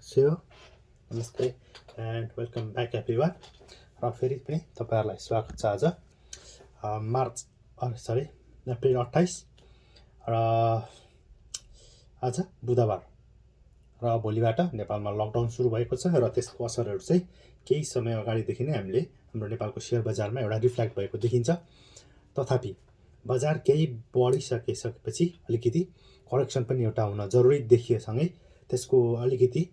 So नमस्ते and welcome back everyone. र फेरि पनि तपाईँहरूलाई स्वागत छ। आज अप्रिल 28 र आज बुधबार र भोलिबाट नेपालमा लकडाउन सुरु भएको छ र त्यसको असरहरू चाहिँ केही समय अगाडिदेखि नै हामीले हाम्रो नेपालको सेयर बजारमा एउटा रिफ्लेक्ट भएको देखिन्छ। तथापि बजार केही बढिसकेपछि अलिकति करेक्सन पनि एउटा हुन जरुरी देखिएसँगै त्यसको अलिकति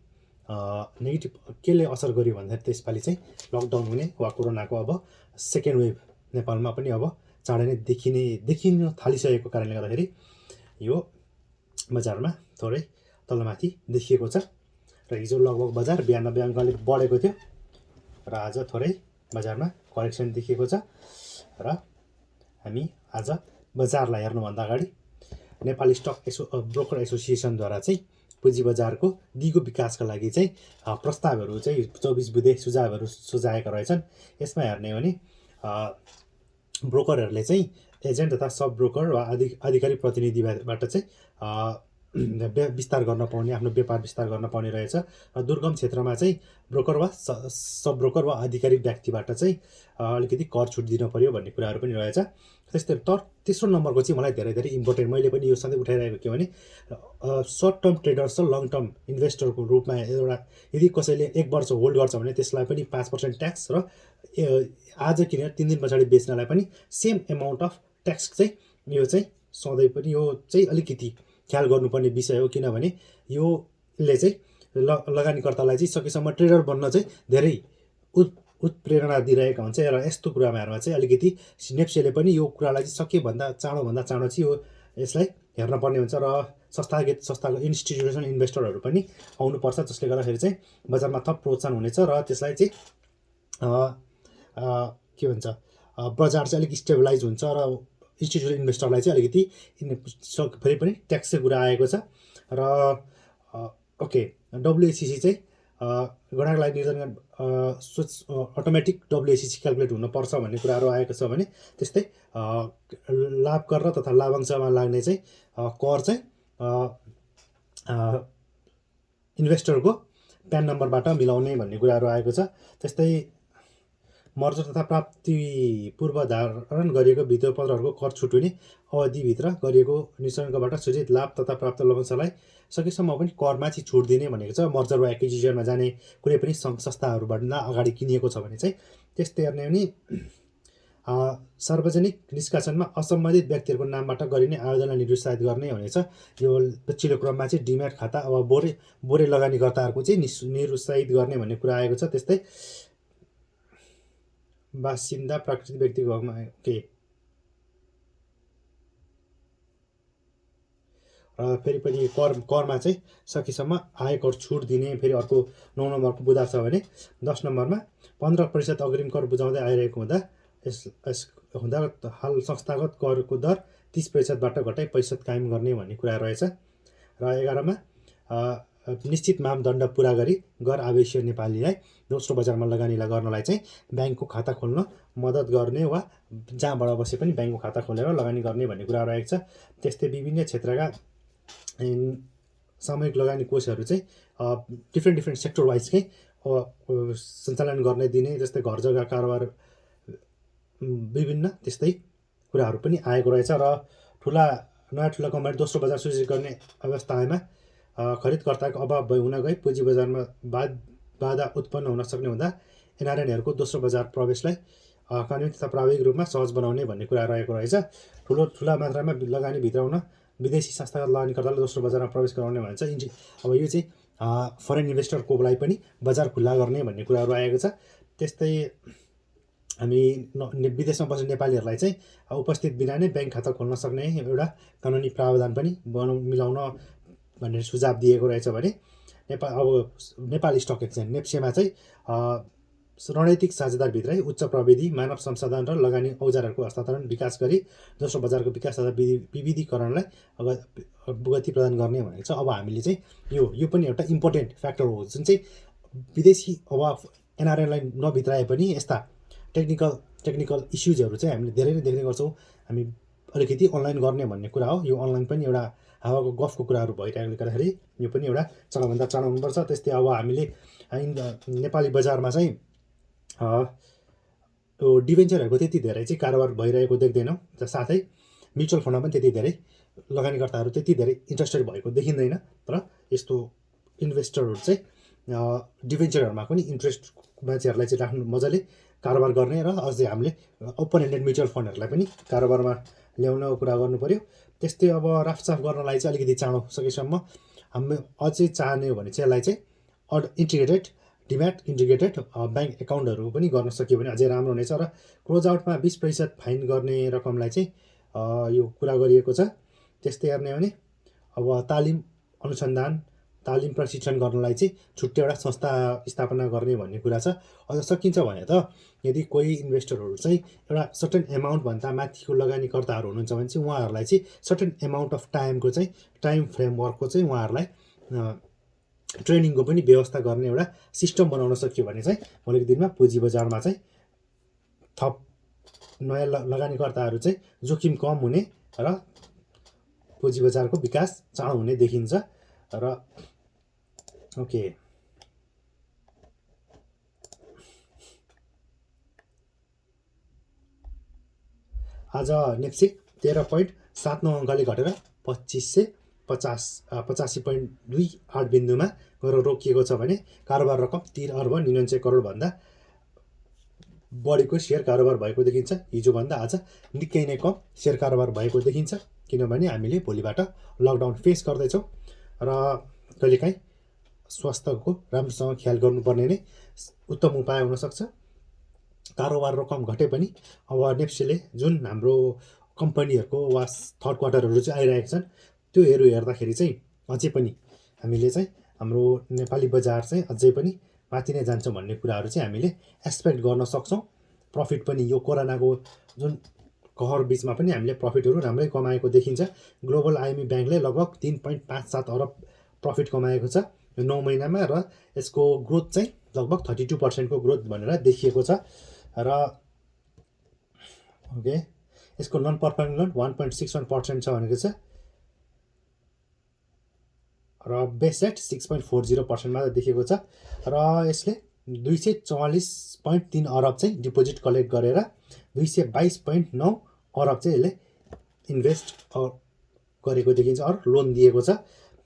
नेगेटिभ केले असर गर्यो भन्दाखेरि त्यसपालि चाहिँ लकडाउन हुने वा कोरोनाको अब सेकेन्ड वेभ नेपालमा पनि अब चाँडै नै देखिन थालिसकेको कारणले गर्दाखेरि यो बजारमा थोरै तलमाथि देखिएको छ र हिजो लगभग बजार 92 अङ्कले बढेको थियो र आज थोरै बजारमा करेक्सन देखिएको छ। र हामी आज बजारलाई हेर्नुभन्दा अगाडि नेपाली स्टक ब्रोकर एसोसिएसनद्वारा चाहिँ पुँजी बजारको दिगो विकासका लागि चाहिँ प्रस्तावहरू चाहिँ 24 बुँदे सुझावहरू सुझाएका रहेछन्। यसमा हेर्ने हो भने ब्रोकरहरूले चाहिँ एजेन्ट तथा सब ब्रोकर वा आधिकारिक प्रतिनिधिबाट चाहिँ विस्तार गर्न पाउने, आफ्नो व्यापार विस्तार गर्न पाउने रहेछ। र दुर्गम क्षेत्रमा चाहिँ ब्रोकर वा सब ब्रोकर वा आधिकारिक व्यक्तिबाट चाहिँ अलिकति कर छुट दिन पर्यो भन्ने कुराहरू पनि रहेछ। त्यस्तै तेस्रो नम्बरको चाहिँ मलाई धेरै इम्पोर्टेन्ट, मैले पनि यो सधैँ उठाइरहेको के भने सर्ट टर्म ट्रेडर्स र लङ टर्म इन्भेस्टरको रूपमा एउटा यदि कसैले 1 वर्ष होल्ड गर्छ भने त्यसलाई पनि 5% ट्याक्स र आज किनेर 3 दिन पछाडि बेच्नलाई पनि सेम एमाउन्ट अफ ट्याक्स चाहिँ यो चाहिँ सधैँ पनि यो चाहिँ अलिकति ख्याल गर्नुपर्ने विषय हो। किनभने योले चाहिँ लगानीकर्तालाई चाहिँ सकेसम्म ट्रेडर बन्न चाहिँ धेरै उत्प्रेरणा दिइरहेका हुन्छ र यस्तो कुरामा चाहिँ अलिकति नेप्सेले पनि यो कुरालाई चाहिँ सकेभन्दा चाँडो चाहिँ यसलाई हेर्न पर्ने हुन्छ र संस्थाको इन्स्टिट्युसनल इन्भेस्टरहरू पनि आउनुपर्छ, जसले गर्दाखेरि चाहिँ बजारमा थप प्रोत्साहन हुनेछ र त्यसलाई चाहिँ के भन्छ बजार चाहिँ अलिक स्टेबलाइज हुन्छ र इन्स्टिट्युसनल इन्भेस्टरलाई चाहिँ अलिकति फेरि पनि ट्याक्सको कुरा आएको छ। र ओके, WACC चाहिँ गणनाको लागि निर्धारण अटोमेटिक WACC क्यालकुलेट हुनुपर्छ भन्ने कुराहरू आएको छ भने त्यस्तै लाभ कर तथा लाभांशमा लाग्ने चाहिँ कर चाहिँ इन्भेस्टरको प्यान नम्बरबाट मिलाउने भन्ने कुराहरू आएको छ। त्यस्तै मर्जर तथा प्राप्ति पूर्वधारण गरिएको वित्तीय पत्रहरूको कर छुट हुने अवधिभित्र गरिएको निश्चयङ्कबाट सूचित लाभ तथा प्राप्त लाभांशलाई सकेसम्म पनि करमा चाहिँ छुट दिने भनेको छ। मर्जर वा एक्विजिसनमा जाने कुनै पनि सङ्घ संस्थाहरूबाट अगाडि किनिएको छ भने चाहिँ त्यस्तै हेर्ने भने सार्वजनिक निष्कासनमा असम्बन्धित व्यक्तिहरूको नामबाट गरिने आवेदनलाई निरुत्साहित गर्ने भनेको छ। यो पछिल्लो क्रममा चाहिँ डिम्याट खाता अब बोरे लगानीकर्ताहरूको चाहिँ निरुत्साहित गर्ने भन्ने कुरा आएको छ। त्यस्तै बासिन्दा प्राकृतिक व्यक्तिको हकमा के फेरि पनि करमा चाहिँ सकेसम्म आयकर छुट दिने फेरि अर्को 9 नम्बरको बुँदा छ भने 10 नम्बरमा 15% अग्रिम कर बुझाउँदै आइरहेको हुँदा हाल संस्थागत करको दर 30%बाट घटाइ 5% कायम गर्ने भन्ने कुरा रहेछ। र 11मा निश्चित मापदण्ड पुरा गरी गैर आवासीय नेपालीलाई दोस्रो बजारमा लगानी गर्नलाई चाहिँ ब्याङ्कको खाता खोल्न मद्दत गर्ने वा जहाँबाट बसे पनि ब्याङ्कको खाता खोलेर लगानी गर्ने भन्ने कुरा रहेको छ। त्यस्तै विभिन्न क्षेत्रका सामूहिक लगानी कोषहरू चाहिँ डिफ्रेन्ट सेक्टर वाइजकै सञ्चालन गर्ने दिने, जस्तै घर जग्गा कारोबार विभिन्न त्यस्तै कुराहरू पनि आएको रहेछ। र नयाँ ठुला कम्पनी दोस्रो बजार सूचित गर्ने अवस्थामा खरिदकर्ताको अभाव हुन गई पुँजी बजारमा बाधा उत्पन्न हुन सक्ने हुँदा एनआरएनहरूको दोस्रो बजार प्रवेशलाई कानुनी तथा प्राविधिक रूपमा सहज बनाउने भन्ने कुरा रहेको रहेछ। ठुला मात्रामा लगानी भित्राउन विदेशी संस्थागत लगानीकर्ताले दोस्रो बजारमा प्रवेश गराउने भन्छ। अब यो चाहिँ फरेन इन्भेस्टरकोलाई पनि बजार खुल्ला गर्ने भन्ने कुराहरू आएको छ। त्यस्तै हामी विदेशमा बस्ने नेपालीहरूलाई चाहिँ उपस्थित बिना नै ब्याङ्क खाता खोल्न सक्ने एउटा कानुनी प्रावधान पनि मिलाउन भन्ने सुझाव दिएको रहेछ भने नेपाल स्टक एक्सचेन्ज नेप्सेमा चाहिँ रणनीतिक साझेदारभित्रै उच्च प्रविधि मानव संसाधन र लगानी औजारहरूको हस्तान्तरण विकास गरी दोस्रो बजारको विकास तथा विविधीकरणलाई गति प्रदान गर्ने भनेको छ। अब हामीले चाहिँ यो पनि एउटा इम्पोर्टेन्ट फ्याक्टर हो, जुन चाहिँ विदेशी अब एनआरएनलाई नभित्राए पनि यस्ता टेक्निकल इस्युजहरू चाहिँ हामीले धेरै नै देख्ने गर्छौँ। हामी अलिकति अनलाइन गर्ने भन्ने कुरा हो। यो अनलाइन पनि एउटा हावाको गफको कुराहरू भइरहेकोले गर्दाखेरि यो पनि एउटा चाँडोभन्दा चाँडो हुनुपर्छ। त्यस्तै अब हामीले नेपाली बजारमा चाहिँ यो डिभेन्चरहरूको त्यति धेरै चाहिँ कारोबार भइरहेको देख्दैनौँ। साथै म्युचुअल फन्डमा पनि त्यति धेरै लगानीकर्ताहरू त्यति धेरै इन्ट्रेस्टेड भएको देखिँदैन। तर यस्तो इन्भेस्टरहरू चाहिँ डिभेन्चरहरूमा पनि इन्ट्रेस्ट मान्छेहरूलाई चाहिँ राख्नु मजाले कारोबार गर्ने र अझै हामीले ओपन एन्डेड म्युचुअल फन्डहरूलाई पनि कारोबारमा ल्याउनको कुरा गर्नु पऱ्यो। त्यस्तै अब राफसाफ गर्नलाई चाहिँ अलिकति चाँडो सकेसम्म हामी अझै चाहने हो भने चाहिँ यसलाई चाहिँ इन्टिग्रेटेड डिम्याट इन्टिग्रेटेड ब्याङ्क एकाउन्टहरू पनि गर्न सक्यो भने अझै राम्रो हुनेछ। र क्लोज आउटमा 20% फाइन गर्ने रकमलाई चाहिँ यो कुरा गरिएको छ। त्यस्तै हेर्ने हो भने अब तालिम अनुसन्धान तालिम प्रशिक्षण गर्नलाई चाहिँ छुट्टै एउटा संस्था स्थापना गर्ने भन्ने कुरा छ। अझ सकिन्छ भने त यदि कोही इन्भेस्टरहरू चाहिँ एउटा सर्टेन एमाउन्टभन्दा माथिको लगानीकर्ताहरू हुनुहुन्छ भने चाहिँ उहाँहरूलाई चाहिँ सर्टेन एमाउन्ट अफ टाइमको चाहिँ टाइम फ्रेमवर्कको चाहिँ उहाँहरूलाई ट्रेनिङको पनि व्यवस्था गर्ने एउटा सिस्टम बनाउन सक्यो भने चाहिँ भोलिको दिनमा पुँजी बजारमा चाहिँ थप नयाँ लगानीकर्ताहरू चाहिँ जोखिम कम हुने र पुँजी बजारको विकास चाँडो हुने देखिन्छ। र ओके आज नेप्सी 13.79 अङ्कले घटेर 2585.28 बिन्दुमा गएर रोकिएको छ भने कारोबार रकम 3 अर्ब 99 करोडभन्दा बढीको सेयर कारोबार भएको देखिन्छ। हिजोभन्दा आज निकै नै कम सेयर कारोबार भएको देखिन्छ, किनभने हामीले भोलिबाट लकडाउन फेस गर्दैछौँ र कहिलेकाहीँ स्वास्थ्यको राम्रोसँग ख्याल गर्नुपर्ने नै उत्तम उपाय हुनसक्छ। कारोबार रकम घटे पनि अब नेप्सीले जुन हाम्रो कम्पनीहरूको वा थर्ड क्वार्टरहरू चाहिँ आइरहेका छन् त्योहरू हेर्दाखेरि चाहिँ अझै पनि हामीले चाहिँ हाम्रो नेपाली बजार चाहिँ अझै पनि माथि नै जान्छ भन्ने कुराहरू चाहिँ हामीले एक्सपेक्ट गर्न सक्छौँ। प्रफिट पनि यो कोरोनाको जुन कहर बिचमा पनि हामीले प्रफिटहरू राम्रै कमाएको देखिन्छ। ग्लोबल आइएमएफ ब्याङ्कले लगभग 3.57 अरब प्रफिट कमाएको छ 9 महिनामा र यसको ग्रोथ चाहिँ लगभग 32% को ग्रोथ भनेर देखिएको छ। र ओके यसको नन पर्फर्मिङ लोन 1.61% छ भनेको छ र बेस रेट 6.40% मा देखिएको छ। र यसले 244.3 अरब चाहिँ डिपोजिट कलेक्ट गरेर 222.9 अरब चाहिँ यसले इन्भेस्ट गरेको देखिन्छ अर लोन दिएको छ।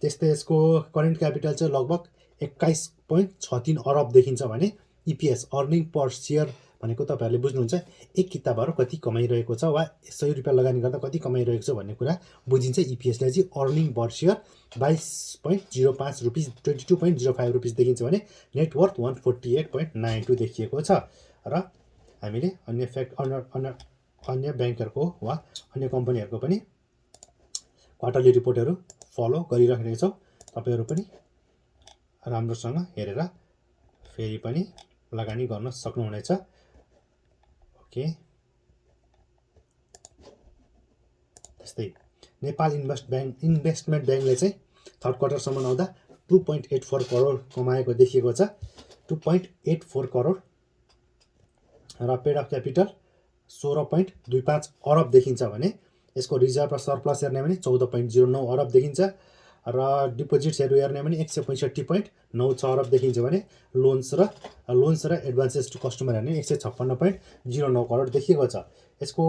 त्यस्तै यसको करेन्ट क्यापिटल चाहिँ लगभग 21.63 अरब देखिन्छ भने इपिएस अर्निङ पर सेयर भनेको तपाईँहरूले बुझ्नुहुन्छ एक किताबहरू कति कमाइरहेको छ वा 100 रुपियाँ लगानी गर्दा कति कमाइरहेको छ भन्ने कुरा बुझिन्छ। इपिएसले चाहिँ अर्निङ पर सेयर 22.05 रुपिस 22.05 रुपिस देखिन्छ भने नेटवर्थ 148.92 देखिएको छ। र हामीले अन्य ब्याङ्कहरूको वा अन्य कम्पनीहरूको पनि क्वार्टरली रिपोर्टहरू फलो गरिरहेका छौँ। तपाईँहरू पनि राम्रोसँग हेरेर फेरि पनि लगानी गर्न सक्नुहुनेछ। ओके त्यस्तै नेपाल इन्भेस्टमेन्ट ब्याङ्कले चाहिँ थर्ड क्वार्टरसम्म आउँदा 2.84 करोड कमाएको देखिएको छ 2.84 करोड र पेड अफ क्यापिटल 16.25 अरब देखिन्छ भने यसको रिजर्भ र सरप्लस हेर्ने भने 14.09 अरब देखिन्छ र डिपोजिट्सहरू हेर्ने भने 165.96 अरब देखिन्छ भने लोन्स र एडभान्सेस टु कस्टमर हेर्ने 156.09 करोड देखिएको छ। यसको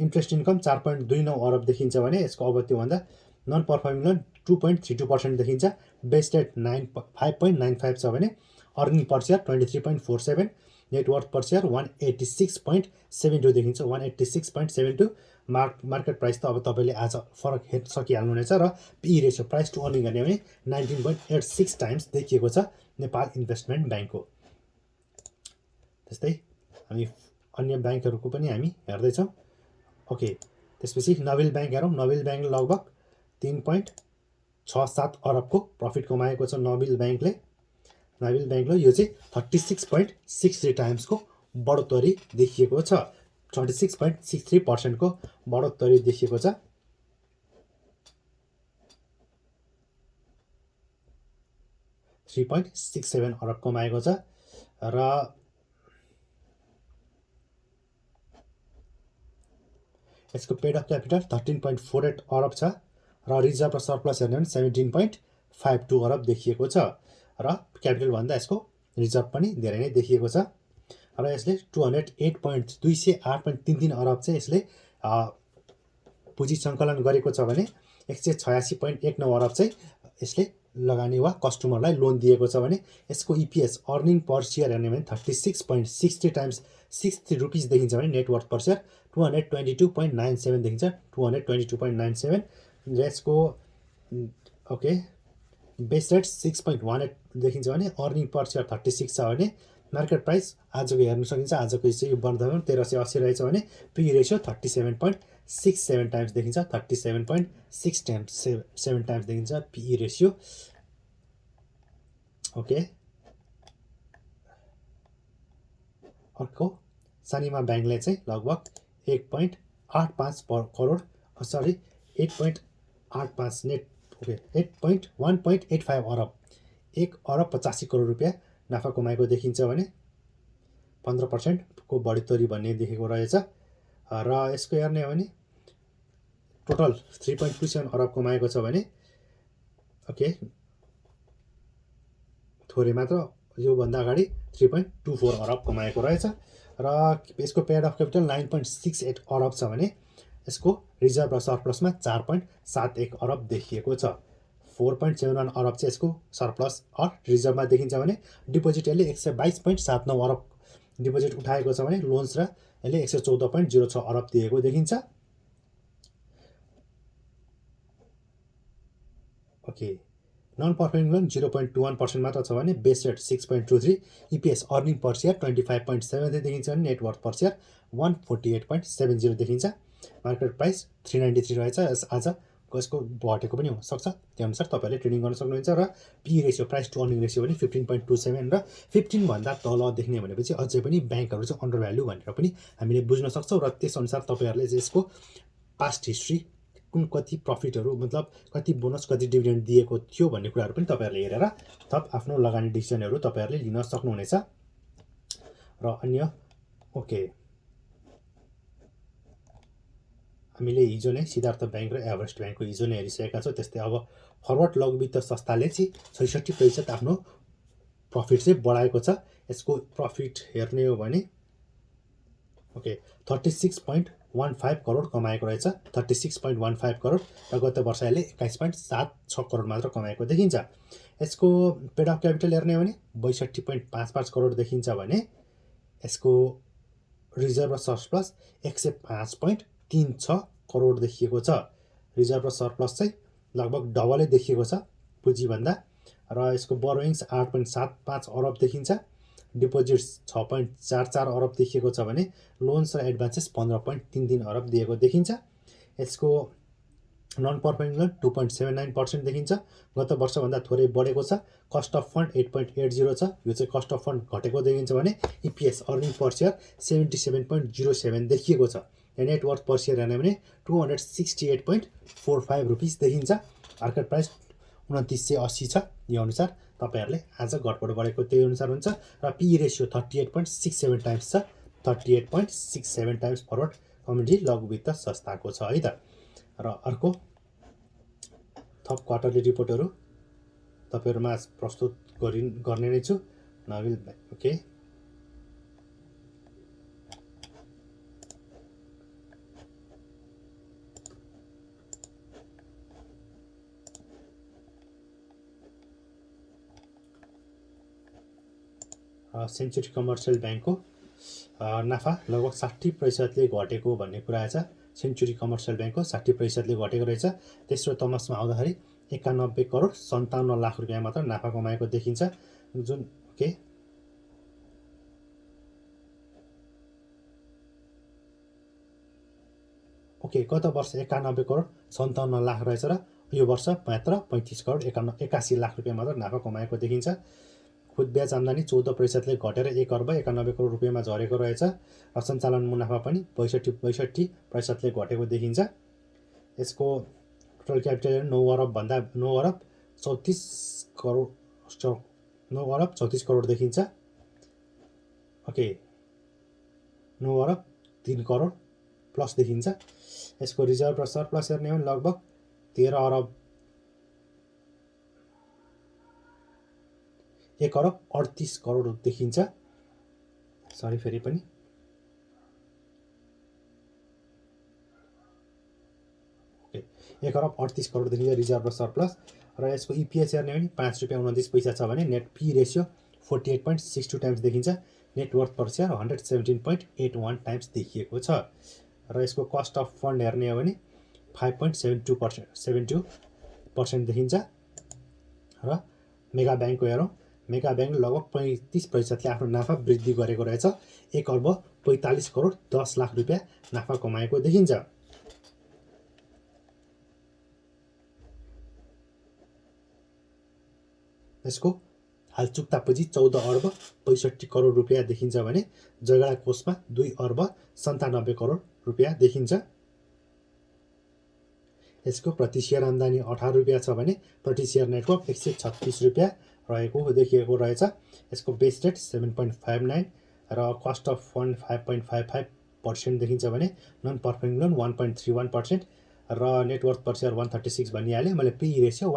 इन्ट्रेस्ट इन्कम 4.29 अरब देखिन्छ भने यसको अब त्योभन्दा नन पर्फर्मिङ लोन 2.32% देखिन्छ। बेस रेट 5.95 छ भने अर्निङ पर सेयर 23.47 नेटवर्थ पर सेयर 186.72 देखिन्छ 186.72 मार्केट प्राइस त अब तपाईँले आज फरक हेर्न सकिहाल्नुहुनेछ। र P ratio price to earning गर्ने भने 19.86 टाइम्स देखिएको छ नेपाल इन्भेस्टमेन्ट ब्याङ्कको। त्यस्तै हामी अन्य ब्याङ्कहरूको पनि हामी हेर्दैछौँ। ओके त्यसपछि नोबेल ब्याङ्क हेरौँ। नोबेल ब्याङ्कले लगभग 3.67 अरबको प्रफिट कमाएको छ। नोबेल ब्याङ्कले यो चाहिँ 36.63 टाइम्सको बढोत्तरी देखिएको छ 36.63% को बढोत्तरी देखिएको छ। $3.67 अरब कमाएको छ र यसको पेड अफ क्यापिटल 13.48 अरब छ र रिजर्भ र सरप्लस हेर्ने भने 17.52 अरब देखिएको छ र क्यापिटलभन्दा यसको रिजर्भ पनि धेरै नै देखिएको छ र यसले 208.33 अरब चाहिँ यसले पुँजी सङ्कलन गरेको छ भने 186.19 अरब चाहिँ यसले लगानी वा कस्टमरलाई लोन दिएको छ भने यसको इपिएस अर्निङ पर सेयर हेर्ने भने 36.63 टाइम्स 63 रुपिस देखिन्छ भने नेटवर्थ पर सेयर 222.97 देखिन्छ 222.97 र यसको ओके बेस रेट 6.18 देखिन्छ भने अर्निङ पर सेयर 36 छ भने मार्केट प्राइस आजको हेर्न सकिन्छ आजको चाहिँ बर्तमान 1380 रहेछ भने पी रेसियो 37.67 टाइम्स देखिन्छ 37.6 टाइम्स 7 टाइम्स देखिन्छ पी रेसियो ओके अर्को सानिमा ब्याङ्कले चाहिँ लगभग 1.85 करोड सरी 8.85 नेट ओके 1.85 अरब 1 अरब 85 करोड रुपियाँ नाफा कमाएको देखिन्छ भने 15% को बढोत्तरी भन्ने देखेको रहेछ र यसको हेर्ने हो भने टोटल 3.27 अरब कमाएको छ भने ओके थोरै मात्र योभन्दा अगाडि 3.24 अरब कमाएको रहेछ र यसको पेड अफ क्यापिटल 9.68 अरब छ भने यसको रिजर्भ र सरप्लसमा 4.71 अरब देखिएको छ 4.71 अरब चाहिँ यसको सरप्लस अर रिजर्भमा देखिन्छ भने डिपोजिट यसले 122.79 अरब डिपोजिट उठाएको छ भने लोन्स र यसले 114.06 अरब दिएको देखिन्छ ओके नन पर्फर्मिङ लोन 0.21% मात्र छ भने बेस रेट 6.23 इपिएस अर्निङ पर सेयर 25.73 देखिन्छ भने नेटवर्थ पर सेयर 148.70 देखिन्छ मार्केट प्राइस 393 रहेछ आज यसको घटेको पनि हुनसक्छ त्यो अनुसार तपाईँले ट्रेडिङ गर्न सक्नुहुन्छ र P ratio price to earning ratio पनि 15.27 र 15 भन्दा तल देख्ने भनेपछि अझै पनि ब्याङ्कहरू चाहिँ अन्डर भ्यालु भनेर पनि हामीले बुझ्न सक्छौँ र त्यसअनुसार तपाईँहरूले चाहिँ यसको पास्ट हिस्ट्री कुन कति प्रफिटहरू मतलब कति बोनस कति डिभिडेन्ड दिएको थियो भन्ने कुराहरू पनि तपाईँहरूले हेरेर थप आफ्नो लगानी डिसिजनहरू तपाईँहरूले लिन सक्नुहुनेछ र अन्य ओके हामीले हिजो नै सिद्धार्थ ब्याङ्क र एभरेस्ट ब्याङ्कको हिजो नै हेरिसकेका छौँ त्यस्तै अब फरवर्ड लघु वित्त संस्थाले चाहिँ 66% आफ्नो प्रफिट चाहिँ बढाएको छ यसको प्रफिट हेर्ने हो भने ओके 36.15 करोड कमाएको रहेछ 36.15 करोड र गत वर्ष यसले 21.76 करोड मात्र कमाएको देखिन्छ यसको पेड अफ क्यापिटल हेर्ने हो भने 62.55 करोड देखिन्छ भने यसको रिजर्भ र सरप्लस 105.36 करोड देखिएको छ रिजर्भ र सरप्लस चाहिँ लगभग डबलै देखिएको छ पुँजीभन्दा र यसको बोरोइङ्स 8.75 अरब देखिन्छ डिपोजिट्स 6.44 अरब देखिएको छ भने लोन्स र एडभान्सेस 15.33 अरब दिएको देखिन्छ यसको नन पर्फर्मिङ लोन 2.79% देखिन्छ गत वर्षभन्दा थोरै बढेको छ कस्ट अफ फन्ड 8.80 छ यो चाहिँ कस्ट अफ फन्ड घटेको देखिन्छ भने इपिएस अर्निङ पर सेयर 77.07 देखिएको छ नेटवर्थ पर सेयर हेर्ने भने 268.45 रुपिस देखिन्छ मार्केट प्राइस 2980 छ यो अनुसार तपाईँहरूले आज घटबड गरेको त्यही अनुसार हुन्छ र पी रेसियो 38.67 टाइम्स छ 38.67 टाइम्स फरवर्ड कम्युनिटी लघु वित्त संस्थाको छ है त र अर्को थप क्वार्टरली रिपोर्टहरू तपाईँहरूमा प्रस्तुत गर्ने नै छु नविल ओके सेन्चुरी कमर्सियल ब्याङ्कको नाफा लगभग 60%ले घटेको भन्ने कुरा छ सेन्चुरी कमर्सियल ब्याङ्कको 60%ले घटेको रहेछ तेस्रो तमसमा आउँदाखेरि 91 करोड 57 लाख रुपियाँ मात्र नाफा कमाएको देखिन्छ जुन ओके गत वर्ष 91 करोड 57 लाख रहेछ र यो वर्ष मात्र 35 करोड 81 लाख रुपियाँ मात्र नाफा कमाएको देखिन्छ खुद ब्याज आम्दानी 14%ले घटेर 1 अर्ब 91 करोड रुपियाँमा झरेको रहेछ र सञ्चालन मुनाफा पनि 62% घटेको देखिन्छ यसको टोटल क्यापिटल 9 अरब भन्दा 9 अरब 34 करोड 9 अरब 34 करोड देखिन्छ ओके 9 अरब 3 करोड प्लस देखिन्छ यसको रिजर्भ र सरप्लस हेर्ने हो भने लगभग 13 अरब 1 अरब 38 करोड देखिन्छ। सरी फेरि पनि 1 अरब 38 करोड देखिन्छ रिजर्भ र सरप्लस। र यसको इपिएस हेर्ने भने 5 रुपियाँ 29 पैसा छ भने नेट पी रेसियो 48.62 टाइम्स देखिन्छ। नेटवर्थ पर सेयर 117.81 टाइम्स देखिएको छ। र यसको कस्ट अफ फन्ड हेर्ने हो भने 5.72% देखिन्छ। र मेगा ब्याङ्कको हेरौँ, मेगा ब्याङ्क लगभग 35% आफ्नो नाफा वृद्धि गरेको रहेछ। 1 अर्ब 45 करोड 10 लाख रुपियाँ नाफा कमाएको देखिन्छ। यसको हाल चुक्ता पुँजी 14 अर्ब 65 करोड रुपियाँ देखिन्छ भने जग्गा कोषमा 2 अर्ब 97 करोड रुपियाँ देखिन्छ। यसको प्रति सेयर आम्दानी 18 रुपियाँ छ भने प्रति सेयर नेटवर्क 136 रुपियाँ रहेको देखिएको रहेछ। यसको बेस रेट 7.59 र कस्ट अफ फन्ड 5.55% देखिन्छ भने नन पर्फर्मिङ लोन 1.31% र नेटवर्थ पर सेयर 136 भनिहालेँ मैले। पी रेसियो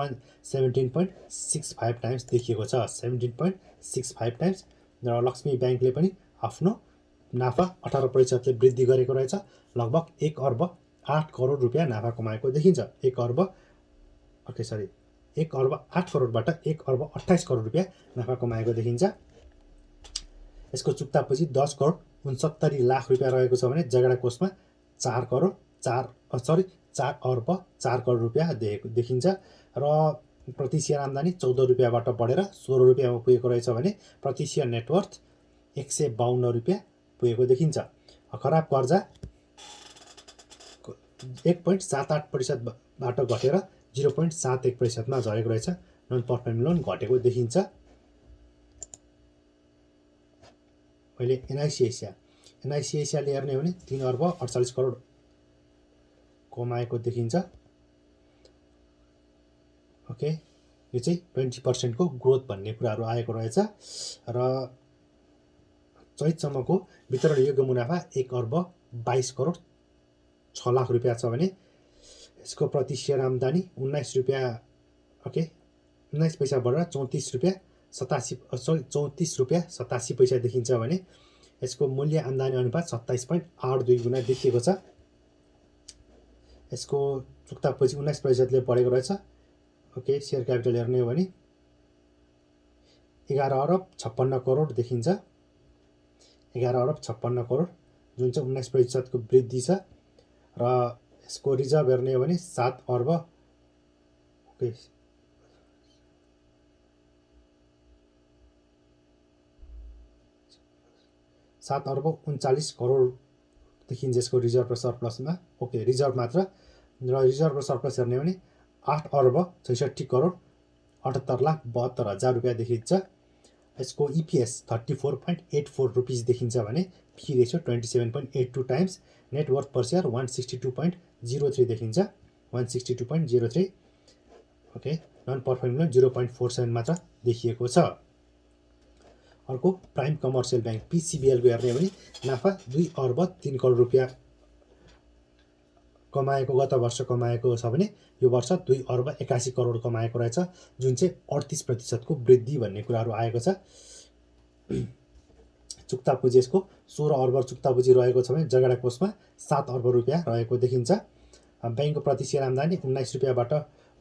17.65 टाइम्स देखिएको छ, 17.65 टाइम्स। र लक्ष्मी ब्याङ्कले पनि आफ्नो नाफा 18%ले वृद्धि गरेको रहेछ। लगभग 1 अर्ब 8 करोड रुपियाँ नाफा कमाएको देखिन्छ। 1 अर्ब 8 करोडबाट 1 अर्ब 28 करोड रुपियाँ नाफा कमाएको देखिन्छ। यसको चुक्ता पुँजी 10 करोड 69 लाख रुपियाँ रहेको छ भने जग्गा कोषमा 4 अर्ब 4 करोड रुपियाँ देखिन्छ। र प्रति सेयर आम्दानी 14 रुपियाँबाट बढेर 16 रुपियाँमा पुगेको रहेछ भने प्रति सेयर नेटवर्थ 152 रुपियाँ पुगेको देखिन्छ। खराब कर्जा 1.78%बाट घटेर 0.71%मा झरेको रहेछ। नन पर्फर्मिङ लोन घटेको देखिन्छ। अहिले एनआइसी एसियाले हेर्ने हो भने 3 अर्ब 48 करोड कमाएको देखिन्छ। ओके, यो चाहिँ 20% को ग्रोथ भन्ने कुराहरू आएको रहेछ। र चैतसम्मको वितरण योग्य मुनाफा 1 अर्ब 22 करोड 6 लाख रुपियाँ छ भने यसको प्रति सेयर आम्दानी 19 रुपियाँ 19 पैसा बढेर 34 रुपियाँ 87 पैसा देखिन्छ भने यसको मूल्य आम्दानी अनुपात 27.82 गुणा देखिएको छ। यसको चुक्ता पुँजी 19%ले बढेको रहेछ। ओके, सेयर क्यापिटल हेर्ने हो भने 11 अर्ब 56 करोड देखिन्छ। 11 अर्ब 56 करोड जुन चाहिँ 19% को वृद्धि छ। र यसको रिजर्भ हेर्ने हो भने 7 अर्ब 39 करोड देखिन्छ यसको रिजर्भ र सरप्लसमा। ओके, रिजर्भ मात्र। र रिजर्भ र सरप्लस हेर्ने हो भने 8 अर्ब 66 करोड 78 लाख 72 हजार रुपियाँ देखिन्छ। यसको इपिएस 34.84 रुपिस देखिन्छ भने पी रेसियो 27.82 टाइम्स। नेटवर्थ पर सेयर 162.03 देखिन्छ, 162.03। ओके, नन पर्फर्मिङ लोन 0.47 मात्र देखिएको छ। अर्को प्राइम कमर्सियल ब्याङ्क पिसिबिएलको हेर्ने हो भने नाफा 2 अर्ब 3 करोड रुपियाँ कमाएको गत वर्ष कमाएको छ भने यो वर्ष 2 अर्ब 81 करोड कमाएको रहेछ, जुन चाहिँ 38% को वृद्धि भन्ने कुराहरू आएको छ। चुक्ता पुँजी यसको 16 अर्ब चुक्ता पुँजी रहेको छ भने जग्गा कोषमा 7 अर्ब रुपियाँ रहेको देखिन्छ। ब्याङ्कको प्रति सेयर आम्दानी 19 रुपियाँबाट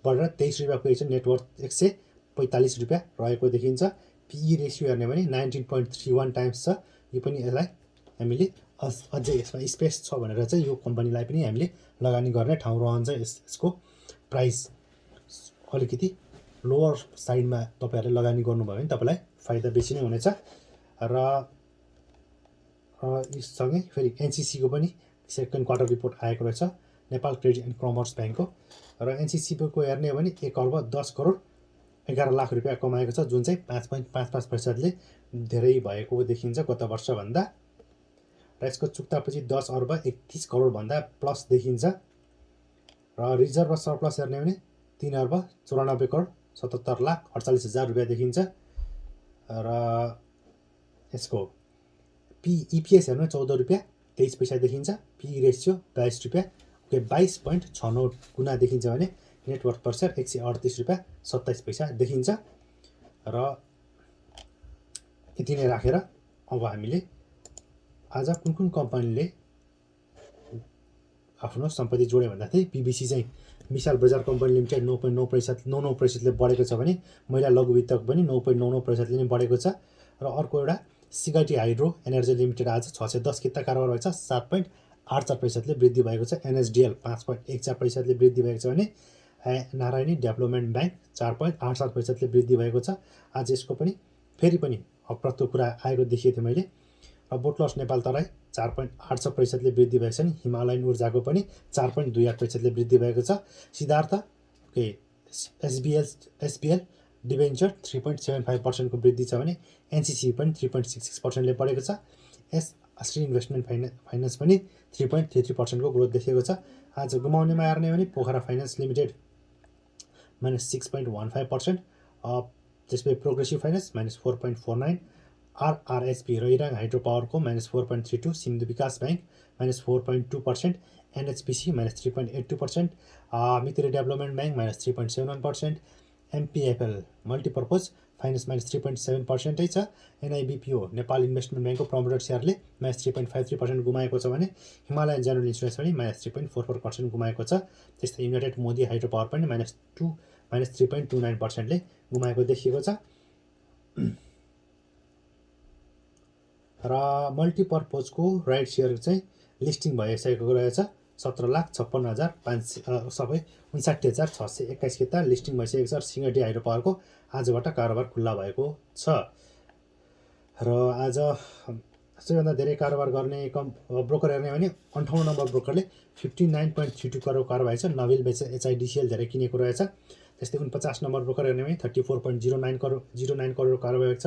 बढेर 23 रुपियाँ पुगेको छ। नेटवर्थ 145 रुपियाँ रहेको देखिन्छ। पी रेसियो हेर्ने भने 19.31 टाइम्स छ। यो पनि यसलाई हामीले अझै यसमा स्पेस छ भनेर चाहिँ यो कम्पनीलाई पनि हामीले लगानी गर्ने ठाउँ रहन्छ। यसको प्राइस अलिकति लोवर साइडमा तपाईँहरूले लगानी गर्नुभयो भने तपाईँलाई फाइदा बेसी नै हुनेछ। र यससँगै फेरि एनसिसीको पनि सेकेन्ड क्वार्टर रिपोर्ट आएको रहेछ, नेपाल क्रेडिट एन्ड कमर्स ब्याङ्कको। र एनसिसीको हेर्ने हो भने 1 अर्ब 10 करोड 11 लाख रुपियाँ कमाएको छ, जुन चाहिँ 5.55%ले धेरै भएको देखिन्छ गत वर्षभन्दा। र यसको चुक्ता पुँजी 10 अर्ब 31 करोडभन्दा प्लस देखिन्छ। र रिजर्भ र सरप्लस हेर्ने हो भने 3 अर्ब 94 करोड 77 लाख 48 हजार रुपियाँ देखिन्छ। र यसको इपिएस हेर्नु 14 रुपियाँ 23 पैसा देखिन्छ। पी रेसियो 22 रुपियाँ 22.69 गुणा देखिन्छ भने नेटवर्थ पर सेयर 138 रुपियाँ 27 पैसा देखिन्छ। र यति नै राखेर अब हामीले आज कुन कुन कम्पनीले आफ्नो सम्पत्ति जोड्यो भन्दाखेरि पिबिसी चाहिँ विशाल बजार कम्पनी लिमिटेड 9.9% बढेको छ भने महिला लघु वित्तक पनि 9.99% नै बढेको छ। र अर्को एउटा सिगाटी हाइड्रो एनर्जी लिमिटेड आज 610 किता कारोबार भएको छ 7.84% वृद्धि भएको छ। एनएसडिएल 5.14% वृद्धि भएको छ भने नारायणी डेभलपमेन्ट ब्याङ्क 4.87% वृद्धि भएको छ। आज यसको पनि फेरि पनि अप्रत्य कुरा आएको देखेको थिएँ मैले। र बोटलस नेपाल तराई 4.86% वृद्धि भएको छ नि हिमालयन ऊर्जाको पनि 4.28% वृद्धि भएको छ। सिद्धार्थ एसबिएल डिबेन्चर 3.75% को वृद्धि छ भने एनसिसी पनि 3.66% बढेको छ। श्री इन्भेस्टमेन्ट फाइनेन्स पनि 3.33% को ग्रोथ देखेको छ। आज गुमाउनेमा हेर्ने भने पोखरा फाइनेन्स लिमिटेड -6.15%, त्यसपछि progressive finance -4.49, RRHP Rairang hydro पावरको -4.32, Sindhu Bikas bank -4.2%, NHPC -3.82%, Miteri development bank -3.71%, MPFL multipurpose finance -3.7% छ। एनआइबिपिओ नेपाल इन्भेस्टमेन्ट ब्याङ्कको प्रमोटर सेयरले -3.53% गुमाएको छ भने हिमालयन जेनरल इन्सुरेन्स पनि -3.44% गुमाएको छ। त्यस्तै युनाइटेड मोदी हाइड्रो पावर पनि -3.29% ले गुमाएको देखिएको छ। र मल्टिपर्पजको राइट सेयर चाहिँ लिस्टिङ भइसकेको रहेछ 17,56,500 सबै 59,621 किता लिस्टिङ भइसकेको छ। सिंगटी हाइड्रो पावरको आजबाट कारोबार खुल्ला भएको छ। र आज सबैभन्दा धेरै कारोबार गर्ने ब्रोकर हेर्ने भने 58 नम्बर ब्रोकरले 59.32 करोड कारोबार छ। नबिल बेच एचआइडिसिएल धेरै किनेको रहेछ। त्यस्तै 49 नम्बर ब्रोकर हेर्ने भने 34.09 करोड कारोबार छ।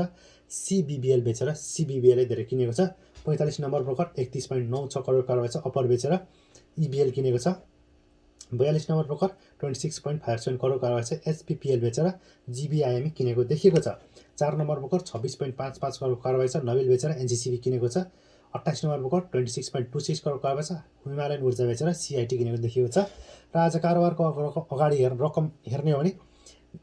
सिबिबिएल बेचेर सिबिबिएलले धेरै किनेको छ। 45 नम्बर ब्रोकर 31.96 करोड कारोबार छ। अप्पर बेचेर इबिएल किनेको छ। 42 नम्बर ब्रोकर 26.57 करोड कारोबार छ। एचपिपिएल बेचेर जिबिआइएमई किनेको देखिएको छ। 4 नम्बर ब्रोकर 26.55 करोड कारोबार छ। नबिल बेचेर एनसिसिबी किनेको छ। 28 नम्बर ब्रोकर 26.26 करोड कारोबार छ। हिमालयन ऊर्जा बेचेर सिआइटी किनेको देखिएको छ। र आज कारोबारको अगाडि रकम हेर्ने हो भने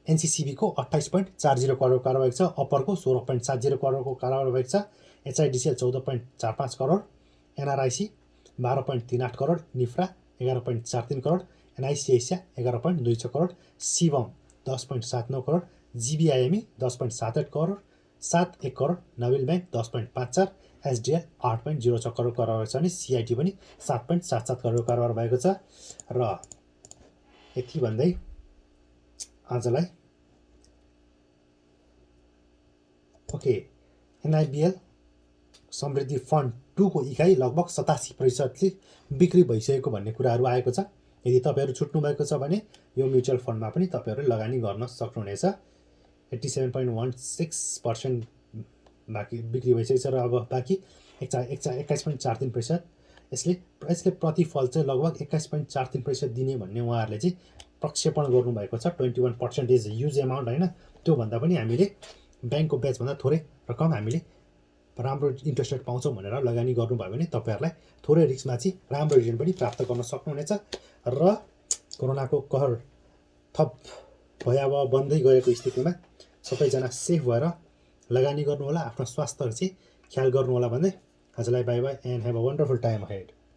एनसिसिबीको 28.40 करोड कारोबार छ। अप्परको 16.70 करोडको कारोबार भएको छ। एचआइडिसिएल 14.45 करोड, एनआरआइसी 12.38 करोड, निफ्रा 11.43 करोड, एनआइसिएसिया 11.26 करोड, शिवम 10.79 करोड, जिबिआइएमई 10.78 करोड 71 करोड, नबिल ब्याङ्क 10.54, एसडिएल 8.06 करोड कारोबार छ भने सिआइटी पनि 7.77 करोड कारोबार भएको छ। र यति भन्दै आजलाई ओके एनआइबिएल समृद्धि फन्ड 2 को इकाइ लगभग 87% बिक्री भइसकेको भन्ने कुराहरू आएको छ। यदि तपाईँहरू छुट्नु भएको छ भने यो म्युचुअल फन्डमा पनि तपाईँहरू लगानी गर्न सक्नुहुनेछ। 87.16% बाँकी बिक्री भइसकेको छ र अब बाँकी 21.43%। यसले प्रतिफल चाहिँ लगभग 21.43% दिने भन्ने उहाँहरूले चाहिँ प्रक्षेपण गर्नुभएको छ। 21% ह्युज एमाउन्ट होइन, त्योभन्दा पनि हामीले ब्याङ्कको ब्याजभन्दा थोरै रकम हामीले राम्रो इन्ट्रेस्ट रेट पाउँछौँ भनेर लगानी गर्नुभयो भने तपाईँहरूलाई थोरै रिस्कमा चाहिँ राम्रो रिटर्न पनि प्राप्त गर्न सक्नुहुनेछ। र कोरोनाको कहर थप भयावह बन्दै गएको स्थितिमा सबैजना सेफ भएर लगानी गर्नुहोला, आफ्नो स्वास्थ्य चाहिँ ख्याल गर्नुहोला भन्दै आजलाई by by and have a wonderful time ahead.